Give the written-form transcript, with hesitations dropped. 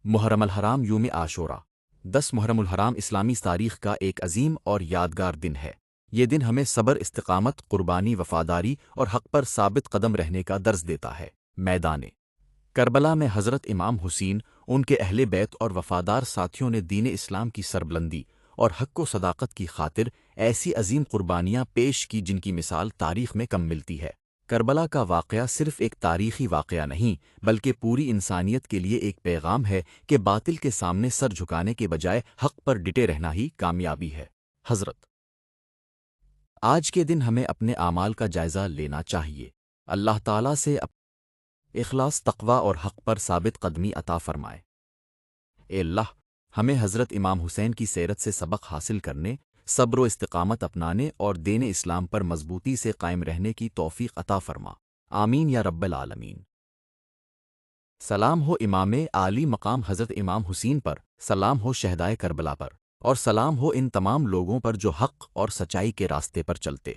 محرم الحرام یوم عاشورہ 10 محرم الحرام اسلامی تاریخ کا ایک عظیم اور یادگار دن ہے۔ یہ دن ہمیں صبر، استقامت، قربانی، وفاداری اور حق پر ثابت قدم رہنے کا درس دیتا ہے۔ میدان کربلا میں حضرت امام حسین، ان کے اہل بیت اور وفادار ساتھیوں نے دین اسلام کی سربلندی اور حق و صداقت کی خاطر ایسی عظیم قربانیاں پیش کی جن کی مثال تاریخ میں کم ملتی ہے۔ کربلا کا واقعہ صرف ایک تاریخی واقعہ نہیں بلکہ پوری انسانیت کے لیے ایک پیغام ہے کہ باطل کے سامنے سر جھکانے کے بجائے حق پر ڈٹے رہنا ہی کامیابی ہے۔ حضرت آج کے دن ہمیں اپنے اعمال کا جائزہ لینا چاہیے۔ اللہ تعالیٰ سے اخلاص، تقوی اور حق پر ثابت قدمی عطا فرمائے۔ اے اللہ، ہمیں حضرت امام حسین کی سیرت سے سبق حاصل کرنے، صبر و استقامت اپنانے اور دین اسلام پر مضبوطی سے قائم رہنے کی توفیق عطا فرما۔ آمین یا رب العالمین۔ سلام ہو امام عالی مقام حضرت امام حسین پر، سلام ہو شہدائے کربلا پر، اور سلام ہو ان تمام لوگوں پر جو حق اور سچائی کے راستے پر چلتے